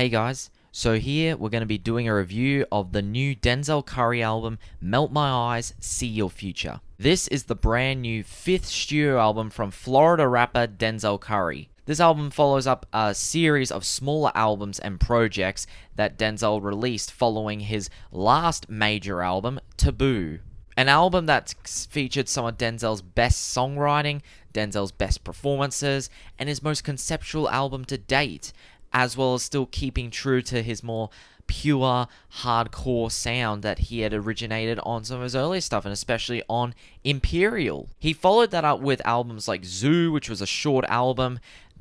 Hey guys, so here we're going to be doing a review of the new Denzel Curry album, Melt My Eyes, See Your Future. This is the brand new 5th studio album from Florida rapper Denzel Curry. This album follows up a series of smaller albums and projects that Denzel released following his last major album, Taboo. An album that featured some of Denzel's best songwriting, Denzel's best performances, and his most conceptual album to date, as well as still keeping true to his more pure, hardcore sound that he had originated on some of his earlier stuff, and especially on Imperial. He followed that up with albums like Zoo, which was a short album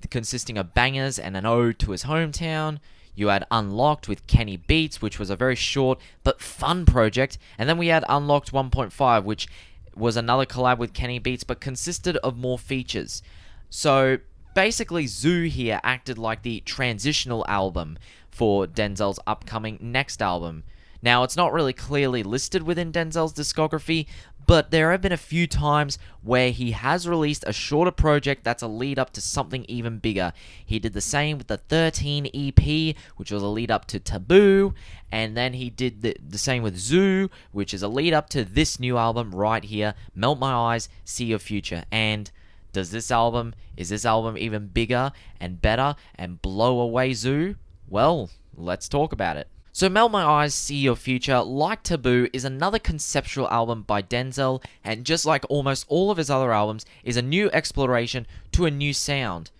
consisting of bangers and an ode to his hometown. You had Unlocked with Kenny Beats, which was a very short but fun project. And then we had Unlocked 1.5, which was another collab with Kenny Beats, but consisted of more features. So basically, Zoo here acted like the transitional album for Denzel's upcoming next album. Now, it's not really clearly listed within Denzel's discography, but there have been a few times where he has released a shorter project that's a lead up to something even bigger. He did the same with the 13 EP, which was a lead up to Taboo, and then he did the same with Zoo, which is a lead up to this new album right here, Melt My Eyes, See Your Future. And is this album even bigger and better and blow away Zoo? Well, let's talk about it. So Melt My Eyes, See Your Future, like Taboo, is another conceptual album by Denzel, and just like almost all of his other albums, is a new exploration to a new sound.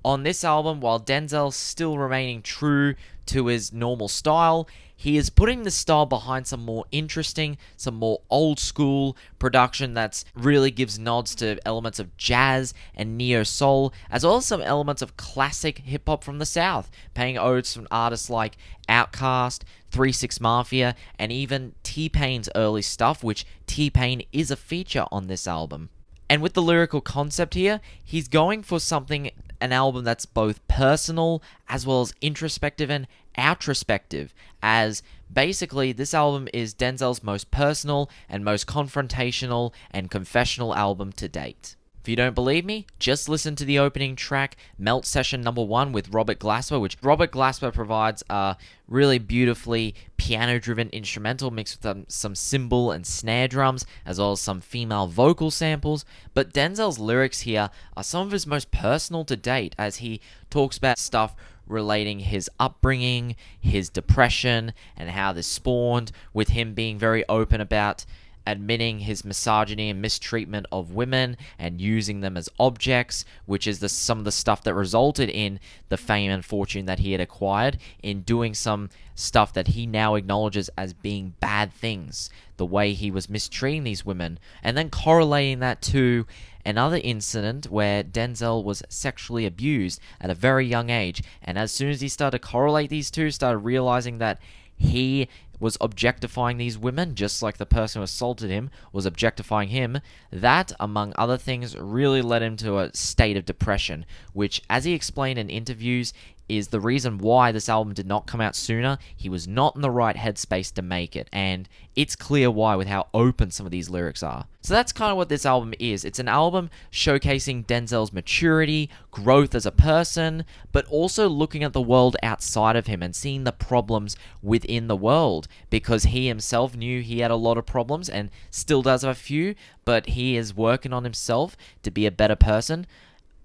On this album, while Denzel's still remaining true to his normal style, he is putting the style behind some more interesting, some more old school production that really gives nods to elements of jazz and neo-soul, as well as some elements of classic hip-hop from the South, paying odes from artists like Outkast, 3 6 Mafia, and even T-Pain's early stuff, which T-Pain is a feature on this album. And with the lyrical concept here, he's going for an album that's both personal as well as introspective and outrospective, as basically this album is Denzel's most personal and most confrontational and confessional album to date. If you don't believe me, just listen to the opening track, Melt Session Number 1 with Robert Glasper, which Robert Glasper provides a really beautifully piano-driven instrumental mixed with some cymbal and snare drums, as well as some female vocal samples. But Denzel's lyrics here are some of his most personal to date, as he talks about stuff relating his upbringing, his depression, and how this spawned with him being very open about admitting his misogyny and mistreatment of women and using them as objects, which is some of the stuff that resulted in the fame and fortune that he had acquired in doing some stuff that he now acknowledges as being bad things, the way he was mistreating these women, and then correlating that to another incident where Denzel was sexually abused at a very young age. And as soon as he started to correlate these two, started realizing that he was objectifying these women, just like the person who assaulted him was objectifying him, that, among other things, really led him to a state of depression, which, as he explained in interviews, is the reason why this album did not come out sooner. He was not in the right headspace to make it, and it's clear why with how open some of these lyrics are. So that's kind of what this album is. It's an album showcasing Denzel's maturity, growth as a person, but also looking at the world outside of him and seeing the problems within the world, because he himself knew he had a lot of problems and still does have a few, but he is working on himself to be a better person.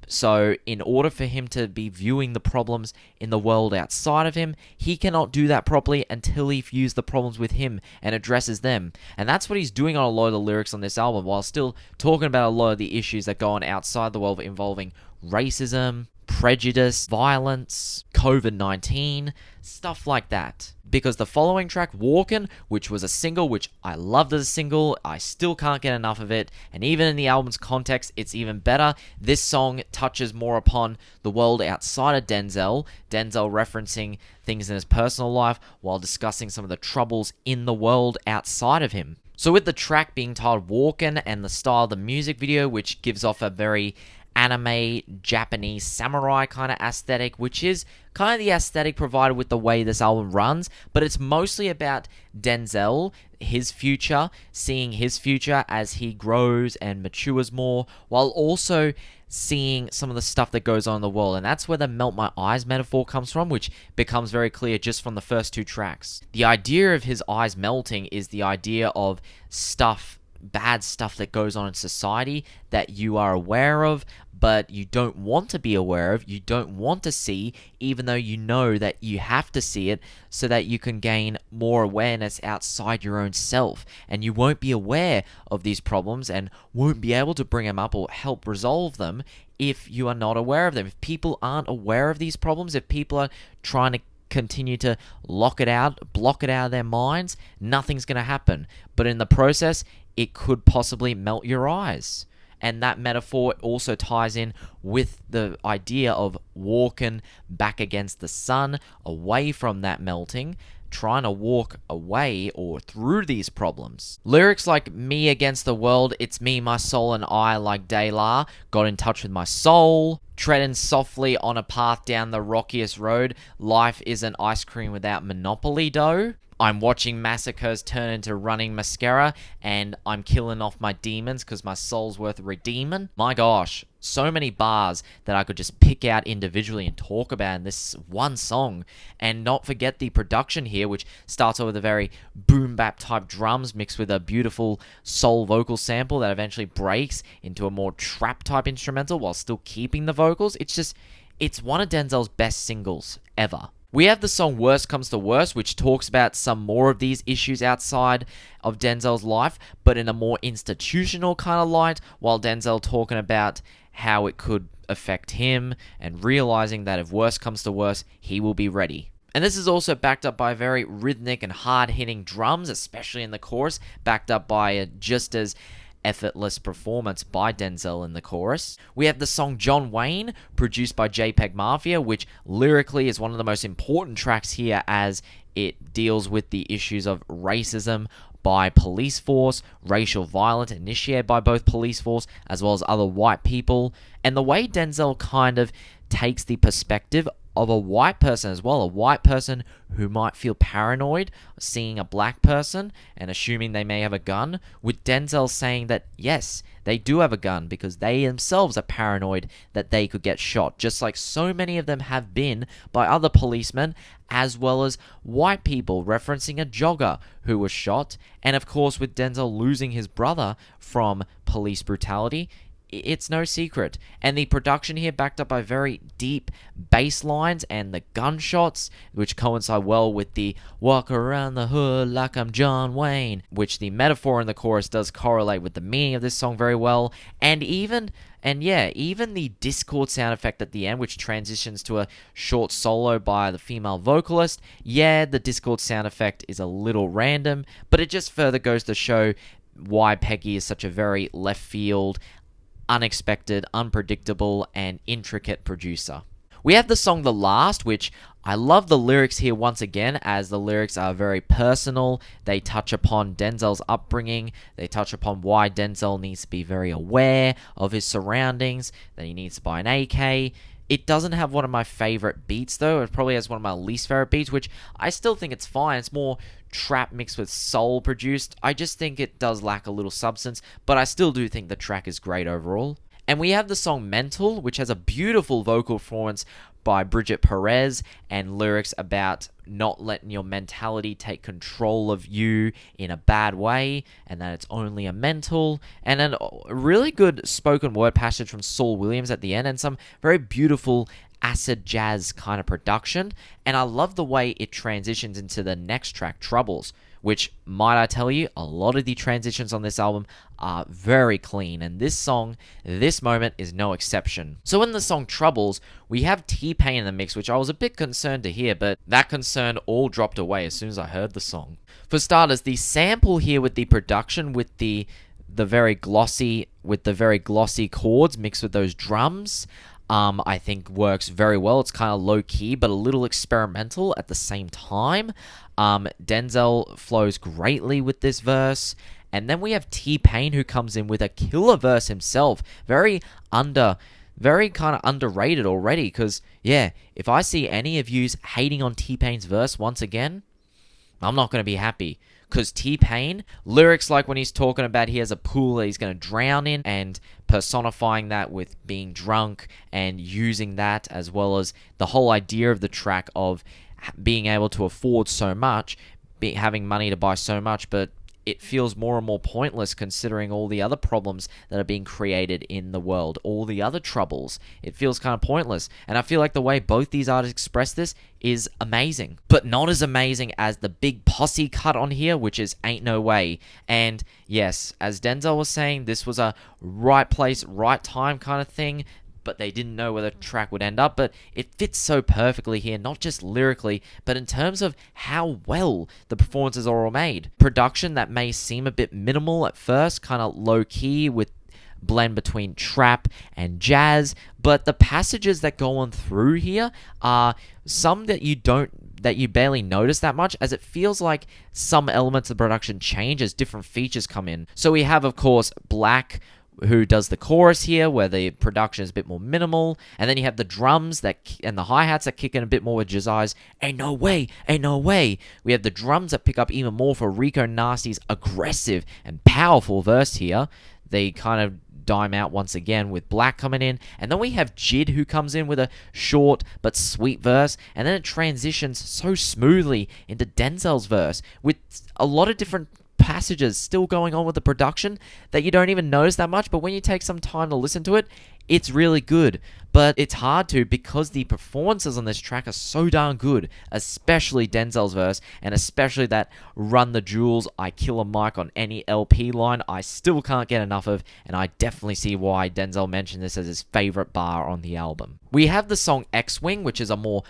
So in order for him to be viewing the problems in the world outside of him, he cannot do that properly until he views the problems with him and addresses them. And that's what he's doing on a lot of the lyrics on this album, while still talking about a lot of the issues that go on outside the world involving racism, prejudice, violence, COVID-19, stuff like that. Because the following track, Walkin, which was a single, which I loved as a single, I still can't get enough of it, and even in the album's context, it's even better. This song touches more upon the world outside of Denzel referencing things in his personal life while discussing some of the troubles in the world outside of him. So with the track being titled Walkin and the style of the music video, which gives off a very anime, Japanese, samurai kind of aesthetic, which is kind of the aesthetic provided with the way this album runs, but it's mostly about Denzel, his future, seeing his future as he grows and matures more, while also seeing some of the stuff that goes on in the world. And that's where the melt my eyes metaphor comes from, which becomes very clear just from the first 2 tracks. The idea of his eyes melting is the idea of stuff, bad stuff that goes on in society that you are aware of, but you don't want to be aware of, you don't want to see, even though you know that you have to see it so that you can gain more awareness outside your own self. And you won't be aware of these problems and won't be able to bring them up or help resolve them if you are not aware of them. If people aren't aware of these problems, if people are trying to continue to lock it out, block it out of their minds, nothing's going to happen. But in the process, it could possibly melt your eyes. And that metaphor also ties in with the idea of walking back against the sun, away from that melting, trying to walk away or through these problems. Lyrics like "Me against the world, it's me, my soul, and I like De La, got in touch with my soul, treading softly on a path down the rockiest road, life isn't ice cream without Monopoly dough. I'm watching massacres turn into running mascara, and I'm killing off my demons because my soul's worth redeeming." My gosh, so many bars that I could just pick out individually and talk about in this one song. And not forget the production here, which starts off with a very boom bap type drums mixed with a beautiful soul vocal sample that eventually breaks into a more trap type instrumental while still keeping the vocals. It's one of Denzel's best singles ever. We have the song "Worst Comes to Worst," which talks about some more of these issues outside of Denzel's life, but in a more institutional kind of light, while Denzel talking about how it could affect him and realizing that if worst comes to worst, he will be ready. And this is also backed up by very rhythmic and hard-hitting drums, especially in the chorus, backed up by a just as effortless performance by Denzel in the chorus. We have the song "John Wayne," produced by JPEG Mafia, which lyrically is one of the most important tracks here as it deals with the issues of racism by police force, racial violence initiated by both police force as well as other white people, and the way Denzel kind of takes the perspective of a white person as well, a white person who might feel paranoid seeing a black person and assuming they may have a gun, with Denzel saying that yes, they do have a gun because they themselves are paranoid that they could get shot, just like so many of them have been by other policemen, as well as white people, referencing a jogger who was shot, and of course with Denzel losing his brother from police brutality. It's no secret. And the production here backed up by very deep bass lines and the gunshots, which coincide well with the "walk around the hood like I'm John Wayne," which the metaphor in the chorus does correlate with the meaning of this song very well. And even the Discord sound effect at the end, which transitions to a short solo by the female vocalist. Yeah, the Discord sound effect is a little random, but it just further goes to show why Peggy is such a very left field, unexpected, unpredictable, and intricate producer. We have the song "The Last," which I love the lyrics here once again, as the lyrics are very personal. They touch upon Denzel's upbringing. They touch upon why Denzel needs to be very aware of his surroundings, that he needs to buy an AK. It doesn't have one of my favorite beats, though. It probably has one of my least favorite beats, which I still think it's fine. It's more trap mixed with soul produced. I just think it does lack a little substance, but I still do think the track is great overall. And we have the song "Mental," which has a beautiful vocal performance by Bridget Perez and lyrics about not letting your mentality take control of you in a bad way, and that it's only a mental, and then a really good spoken word passage from Saul Williams at the end, and some very beautiful acid jazz kind of production. And I love the way it transitions into the next track, "Troubles," which, might I tell you, a lot of the transitions on this album are very clean, and this song, this moment, is no exception. So in the song "Troubles," we have T-Pain in the mix, which I was a bit concerned to hear, but that concern all dropped away as soon as I heard the song. For starters, the sample here with the production, with the very glossy chords mixed with those drums, I think works very well. It's kind of low-key, but a little experimental at the same time. Denzel flows greatly with this verse. And then we have T-Pain, who comes in with a killer verse himself. Very kind of underrated already, because, yeah, if I see any of yous hating on T-Pain's verse once again, I'm not going to be happy. Because T-Pain, lyrics like when he's talking about he has a pool that he's going to drown in, and personifying that with being drunk and using that, as well as the whole idea of the track of being able to afford so much, having money to buy so much, but it feels more and more pointless considering all the other problems that are being created in the world, all the other troubles. It feels kind of pointless. And I feel like the way both these artists express this is amazing. But not as amazing as the big posse cut on here, which is Ain't No Way. And yes, as Denzel was saying, this was a right place, right time kind of thing, but they didn't know where the track would end up. But it fits so perfectly here, not just lyrically, but in terms of how well the performances are all made. Production that may seem a bit minimal at first, kind of low-key with blend between trap and jazz, but the passages that go on through here are some that you barely notice that much, as it feels like some elements of the production change as different features come in. So we have, of course, Black, who does the chorus here, where the production is a bit more minimal, and then you have the drums and the hi-hats that kick in a bit more with Josiah's "Ain't No Way, Ain't No Way." We have the drums that pick up even more for Rico Nasty's aggressive and powerful verse here. They kind of dime out once again with Black coming in, and then we have Jid, who comes in with a short but sweet verse, and then it transitions so smoothly into Denzel's verse with a lot of different passages still going on with the production that you don't even notice that much, but when you take some time to listen to it, it's really good. But it's hard to, because the performances on this track are so darn good, especially Denzel's verse, and especially that "Run the Jewels, I kill a mic on any LP" line, I still can't get enough of, and I definitely see why Denzel mentioned this as his favorite bar on the album. We have the song X-Wing, which is one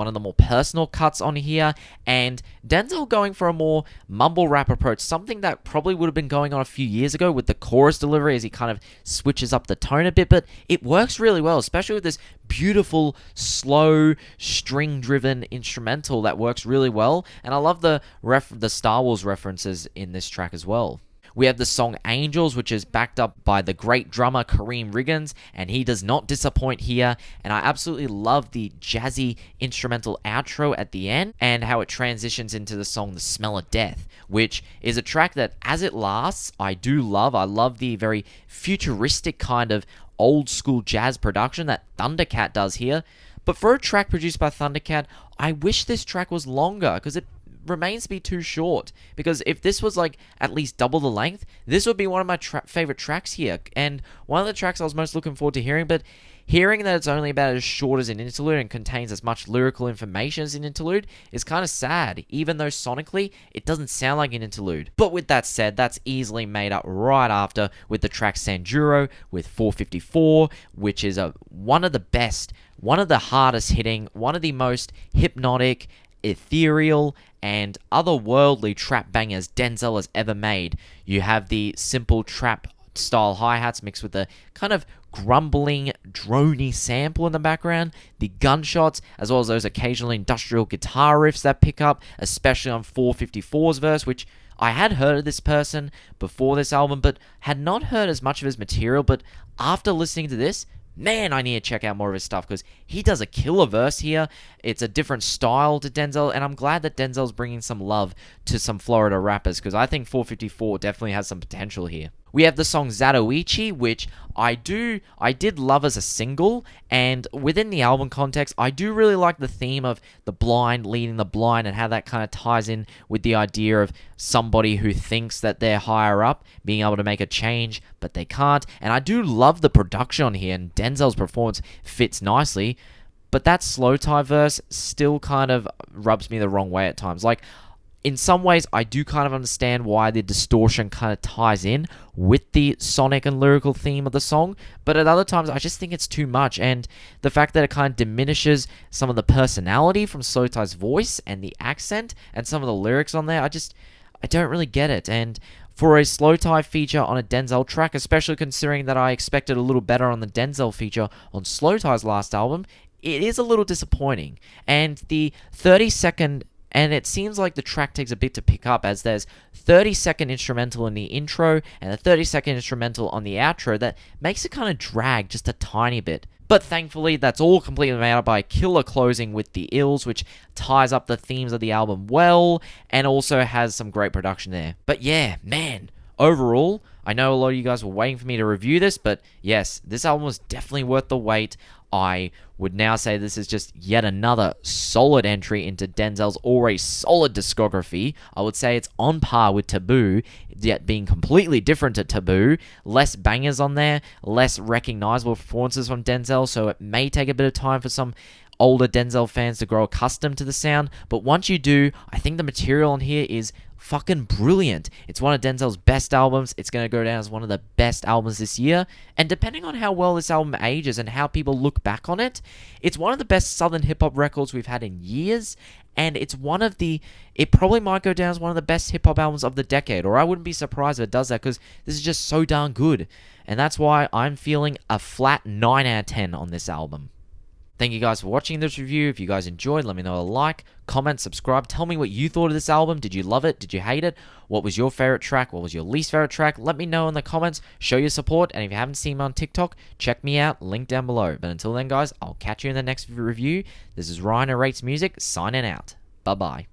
of the more personal cuts on here, and Denzel going for a more mumble rap approach, something that probably would have been going on a few years ago with the chorus delivery as he kind of switches up the tone a bit, but it works really well, especially with this beautiful, slow, string-driven instrumental that works really well, and I love the Star Wars references in this track as well. We have the song Angelz, which is backed up by the great drummer Kareem Riggins, and he does not disappoint here, and I absolutely love the jazzy instrumental outro at the end, and how it transitions into the song The Smell of Death, which is a track that, as it lasts, I do love. I love the very futuristic kind of old-school jazz production that Thundercat does here, but for a track produced by Thundercat, I wish this track was longer, because it remains to be too short, because if this was like at least double the length, this would be one of my favorite tracks here, and one of the tracks I was most looking forward to hearing. But hearing that it's only about as short as an interlude and contains as much lyrical information as an interlude is kind of sad, even though sonically it doesn't sound like an interlude. But with that said, that's easily made up right after with the track Sanjuro with 454, which is one of the best, one of the hardest hitting, one of the most hypnotic, ethereal, and otherworldly trap bangers Denzel has ever made. You have the simple trap style hi-hats mixed with the kind of grumbling, drony sample in the background, the gunshots, as well as those occasional industrial guitar riffs that pick up, especially on 454's verse, which I had heard of this person before this album, but had not heard as much of his material. But after listening to this, man, I need to check out more of his stuff, because he does a killer verse here. It's a different style to Denzel, and I'm glad that Denzel's bringing some love to some Florida rappers, because I think 454 definitely has some potential here. We have the song Zatoichi, which I did love as a single, and within the album context, I do really like the theme of the blind leading the blind, and how that kind of ties in with the idea of somebody who thinks that they're higher up, being able to make a change, but they can't. And I do love the production on here, and Denzel's performance fits nicely, but that slow tie verse still kind of rubs me the wrong way at times. Like, in some ways, I do kind of understand why the distortion kind of ties in with the sonic and lyrical theme of the song, but at other times, I just think it's too much, and the fact that it kind of diminishes some of the personality from Slow Tie's voice and the accent and some of the lyrics on there, I don't really get it. And for a Slow Tie feature on a Denzel track, especially considering that I expected a little better on the Denzel feature on Slow Tie's last album, it is a little disappointing. And the 30-second, and it seems like the track takes a bit to pick up, as there's 30-second instrumental in the intro and a 30-second instrumental on the outro that makes it kind of drag just a tiny bit. But thankfully, that's all completely made up by a killer closing with the Ills, which ties up the themes of the album well, and also has some great production there. But yeah, man, overall, I know a lot of you guys were waiting for me to review this, but yes, this album was definitely worth the wait. I would now say this is just yet another solid entry into Denzel's already solid discography. I would say it's on par with Taboo, yet being completely different to Taboo. Less bangers on there, less recognizable performances from Denzel, so it may take a bit of time for some older Denzel fans to grow accustomed to the sound, but once you do, I think the material on here is fucking brilliant. It's one of Denzel's best albums. It's going to go down as one of the best albums this year, and depending on how well this album ages and how people look back on it, it's one of the best southern hip-hop records we've had in years, and it probably might go down as one of the best hip-hop albums of the decade, or I wouldn't be surprised if it does that, because this is just so darn good, and that's why I'm feeling a flat 9 out of 10 on this album. Thank you guys for watching this review. If you guys enjoyed, let me know a like, comment, subscribe. Tell me what you thought of this album. Did you love it? Did you hate it? What was your favorite track? What was your least favorite track? Let me know in the comments. Show your support. And if you haven't seen me on TikTok, check me out. Link down below. But until then, guys, I'll catch you in the next review. This is RhinoRatesMusic signing out. Bye-bye.